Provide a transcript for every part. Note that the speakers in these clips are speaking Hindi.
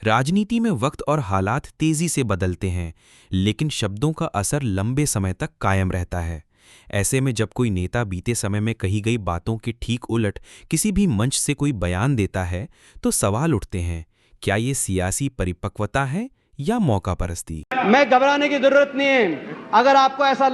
राजनीति में वक्त और हालात तेजी से बदलते हैं, लेकिन शब्दों का असर लंबे समय तक कायम रहता है। ऐसे में जब कोई नेता बीते समय में कही गई बातों के ठीक उलट किसी भी मंच से कोई बयान देता है, तो सवाल उठते हैं, क्या ये सियासी परिपक्वता है या मौका परस्ती? मैं घबराने की जरूरत नहीं है। अगर आपको ऐसा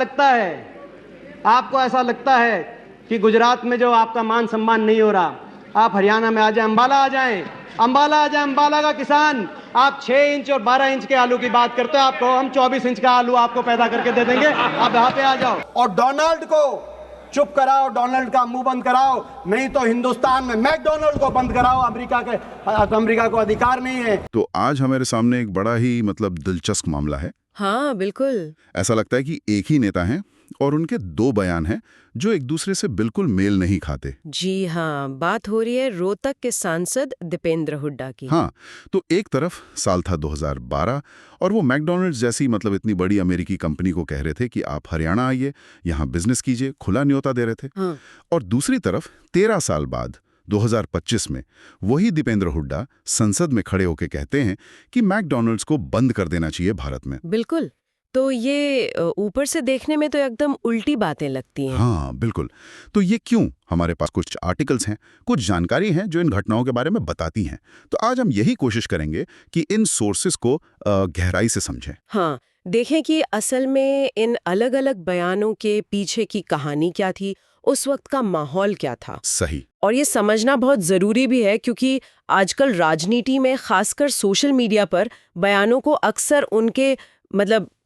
लगता है कि गुजरात में जो आपका मान सम्मान नहीं हो रहा, आप हरियाणा में आ जाएं, अंबाला का किसान, आप 6 इंच और 12 इंच के आलू की बात करते हो, आपको हम 24 इंच का आलू आपको पैदा करके दे देंगे, आप यहाँ पे आ जाओ। और डोनाल्ड को चुप कराओ, डोनाल्ड का मुंह बंद कराओ, नहीं तो हिंदुस्तान में मैकडोनाल्ड को बंद कराओ। अमेरिका को अधिकार नहीं है। तो आज हमारे सामने एक बड़ा ही दिलचस्प मामला है। हाँ बिल्कुल। ऐसा लगता है कि एक ही नेता हैं और उनके 2 बयान हैं जो एक दूसरे से बिल्कुल मेल नहीं खाते। जी हाँ, बात हो रही है रोहतक के सांसद दीपेंद्र हुड्डा की। हाँ, तो एक तरफ साल था 2012 और वो मैकडॉनल्ड्स जैसी इतनी बड़ी अमेरिकी कंपनी को कह रहे थे कि आप हरियाणा आइए, यहाँ बिजनेस कीजिए, खुला न्योता दे रहे थे। हाँ। और दूसरी तरफ 13 साल बाद 2025 में वही दीपेंद्र हुड्डा संसद में खड़े होकर कहते हैं कि मैकडॉनल्ड्स को बंद कर देना चाहिए भारत में। बिल्कुल। तो ये ऊपर से देखने में तो एकदम उल्टी बातें लगती हैं। हाँ बिल्कुल। तो ये क्यों? हमारे पास कुछ आर्टिकल्स हैं, कुछ जानकारी हैं जो इन घटनाओं के बारे में बताती हैं। तो आज हम यही कोशिश करेंगे कि इन सोर्सेस को गहराई से समझें। हाँ, देखें कि असल में इन अलग अलग बयानों के पीछे की कहानी क्या थी, उस वक्त का माहौल क्या था। सही। और ये समझना बहुत जरूरी भी है, क्योंकि आजकल राजनीति में खासकर सोशल मीडिया पर बयानों को अक्सर उनके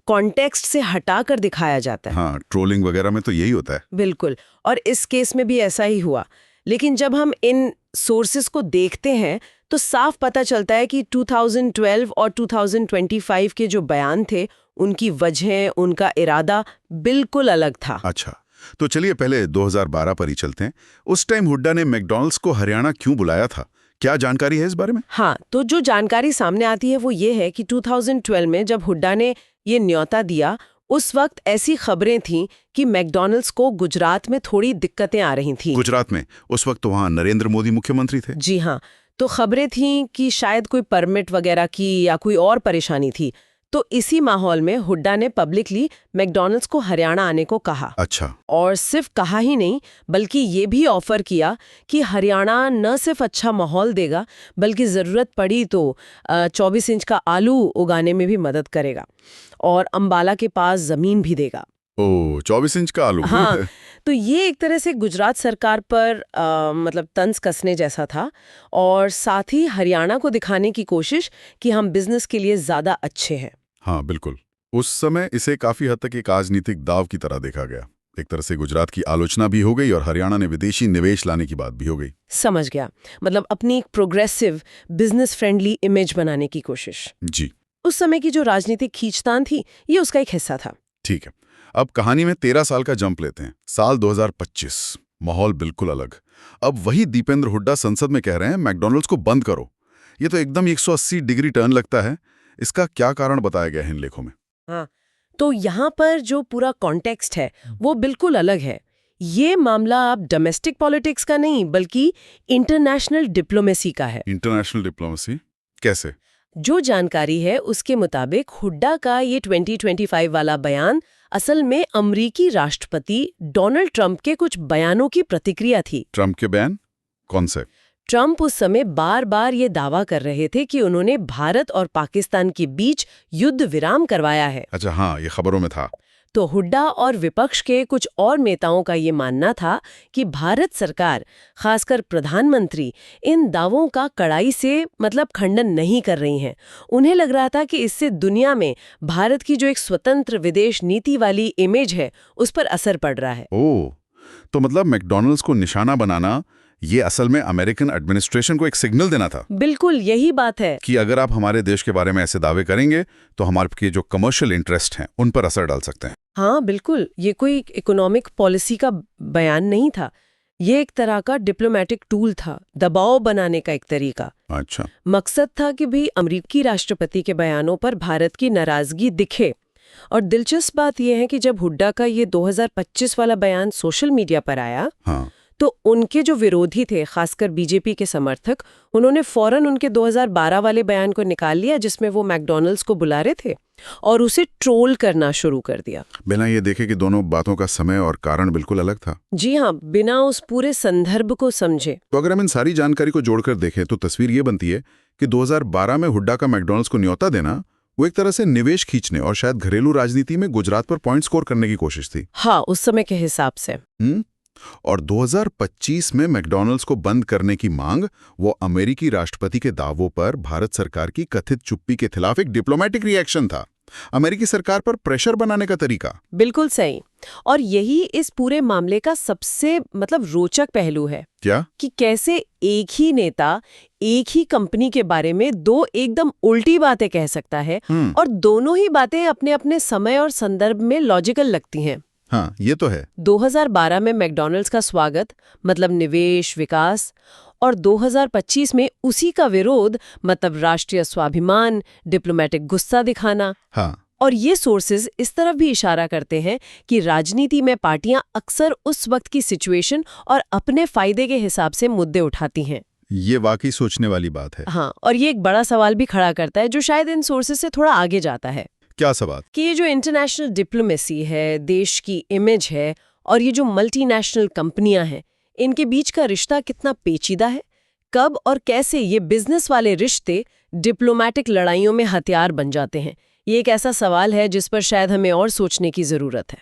कॉन्टेक्स्ट से हटाकर दिखाया जाता है। हाँ, ट्रोलिंग वगैरह में तो यही होता है। बिल्कुल, और इस केस में भी ऐसा ही हुआ। लेकिन जब हम इन सोर्सेस को देखते हैं तो साफ पता चलता है कि 2012 और 2025 के जो बयान थे, उनकी वजह, उनका इरादा बिल्कुल अलग था। अच्छा, तो चलिए पहले 2012 पर ही चलते हैं। उस टाइम हुड्डा ने मैकडॉनल्ड्स को हरियाणा क्यों बुलाया था? क्या जानकारी है इस बारे में? हाँ, तो जो जानकारी सामने आती है वो ये है कि 2012 में जब हुड्डा ने ये न्योता दिया, उस वक्त ऐसी खबरें थीं कि मैकडॉनल्ड्स को गुजरात में थोड़ी दिक्कतें आ रही थीं। गुजरात में? उस वक्त तो वहाँ नरेंद्र मोदी मुख्यमंत्री थे। जी हाँ, तो खबरें थीं कि शायद कोई परमिट वगैरह की या कोई और परेशानी थी। तो इसी माहौल में हुड्डा ने पब्लिकली मैकडॉनल्ड्स को हरियाणा आने को कहा। अच्छा। और सिर्फ कहा ही नहीं, बल्कि ये भी ऑफर किया कि हरियाणा न सिर्फ अच्छा माहौल देगा, बल्कि ज़रूरत पड़ी तो 24 इंच का आलू उगाने में भी मदद करेगा और अंबाला के पास ज़मीन भी देगा। ओह, 24 इंच का आलू। हाँ, तो ये एक तरह से गुजरात सरकार पर तंज कसने जैसा था, और साथ ही हरियाणा को दिखाने की कोशिश कि हम बिजनेस के लिए ज़्यादा अच्छे हैं। हाँ बिल्कुल। उस समय इसे काफी हद तक एक राजनीतिक दाव की तरह देखा गया। एक तरह से गुजरात की आलोचना भी हो गई और हरियाणा ने विदेशी निवेश लाने की बात भी हो गई। समझ गया, अपनी एक प्रोग्रेसिव बिजनेस फ्रेंडली इमेज बनाने की कोशिश। जी। उस समय की जो राजनीतिक खींचतान थी, ये उसका एक हिस्सा था। ठीक है, अब कहानी में 13 साल का जंप लेते हैं। साल 2025, माहौल बिल्कुल अलग। अब वही दीपेंद्र हुड्डा संसद में कह रहे हैं मैकडॉनल्ड्स को बंद करो। ये तो एकदम 180 डिग्री टर्न लगता है। इसका क्या कारण बताया गया है इन लेखों में? हाँ, तो यहाँ पर जो पूरा कॉन्टेक्स्ट है वो बिल्कुल अलग है। ये मामला अब डोमेस्टिक पॉलिटिक्स का नहीं, बल्कि इंटरनेशनल डिप्लोमेसी का है। इंटरनेशनल डिप्लोमेसी कैसे? जो जानकारी है उसके मुताबिक हुड्डा का ये 2025 वाला बयान असल में अमेरिकी राष्ट्रपति डोनाल्ड ट्रंप के कुछ बयानों की प्रतिक्रिया थी। ट्रंप के बयान कौन से? ट्रंप उस समय बार बार ये दावा कर रहे थे कि उन्होंने भारत और पाकिस्तान के बीच युद्ध विराम करवाया है। अच्छा, हाँ, ये खबरों में था। तो हुड्डा और विपक्ष के कुछ और नेताओं का ये मानना था कि भारत सरकार, खासकर प्रधानमंत्री, इन दावों का कड़ाई से खंडन नहीं कर रही हैं। उन्हें लग रहा था कि इससे दुनिया में भारत की जो एक स्वतंत्र विदेश नीति वाली इमेज है, उस पर असर पड़ रहा है। ओह, तो मैकडॉनल्ड्स को निशाना बनाना ये असल में अमेरिकन एडमिनिस्ट्रेशन को एक सिग्नल देना था। बिल्कुल यही बात है कि अगर आप हमारे देश के बारे में ऐसे दावे करेंगे तो हमारे जो कमर्शियल इंटरेस्ट हैं उन पर असर डाल सकते हैं। हाँ बिल्कुल, ये कोई इकोनॉमिक पॉलिसी का बयान नहीं था, ये एक तरह का डिप्लोमेटिक टूल था, दबाव बनाने का एक तरीका। अच्छा। मकसद था कि भी अमेरिकी राष्ट्रपति के बयानों पर भारत की नाराजगी दिखे। और दिलचस्प बात यह है कि जब हुड्डा का ये 2025 वाला बयान सोशल मीडिया पर आया, हाँ, तो उनके जो विरोधी थे, खासकर बीजेपी के समर्थक, उन्होंने फौरन उनके 2012 वाले बयान को निकाल लिया जिसमें वो मैकडॉनल्ड्स को बुला रहे थे और उसे ट्रोल करना शुरू कर दिया। बिना ये देखे कि दोनों बातों का समय और कारण बिल्कुल अलग था। जी हाँ, बिना उस पूरे संदर्भ को समझे। तो अगर हम इन सारी जानकारी को जोड़कर देखें तो तस्वीर ये बनती है कि 2012 में हुड्डा का मैकडॉनल्ड्स को न्योता देना वो एक तरह से निवेश खींचने और शायद घरेलू राजनीति में गुजरात पर पॉइंट स्कोर करने की कोशिश थी। हाँ, उस समय के हिसाब से। और 2025 में मैकडॉनल्ड्स को बंद करने की मांग वो अमेरिकी राष्ट्रपति के दावों पर भारत सरकार की कथित चुप्पी के खिलाफ एक डिप्लोमेटिक रिएक्शन था, अमेरिकी सरकार पर प्रेशर बनाने का तरीका। बिल्कुल सही। और यही इस पूरे मामले का सबसे रोचक पहलू है। क्या? कि कैसे एक ही नेता एक ही कंपनी के बारे में दो एकदम उल्टी बातें कह सकता है और दोनों ही बातें अपने अपने समय और संदर्भ में लॉजिकल लगती हैं। हाँ, ये तो है। 2012 में मैकडॉनल्ड्स का स्वागत निवेश, विकास, और 2025 में उसी का विरोध राष्ट्रीय स्वाभिमान, डिप्लोमेटिक गुस्सा दिखाना। हाँ। और ये सोर्सेज इस तरफ भी इशारा करते हैं कि राजनीति में पार्टियां अक्सर उस वक्त की सिचुएशन और अपने फायदे के हिसाब से मुद्दे उठाती हैं। ये वाकई सोचने वाली बात है। हाँ, और ये एक बड़ा सवाल भी खड़ा करता है जो शायद इन सोर्सेज से थोड़ा आगे जाता है। क्या सवाल? कि ये जो इंटरनेशनल डिप्लोमेसी है, देश की इमेज है और ये जो मल्टीनेशनल कंपनियां हैं, इनके बीच का रिश्ता कितना पेचीदा है। कब और कैसे ये बिजनेस वाले रिश्ते डिप्लोमेटिक लड़ाइयों में हथियार बन जाते हैं, ये एक ऐसा सवाल है जिस पर शायद हमें और सोचने की जरूरत है।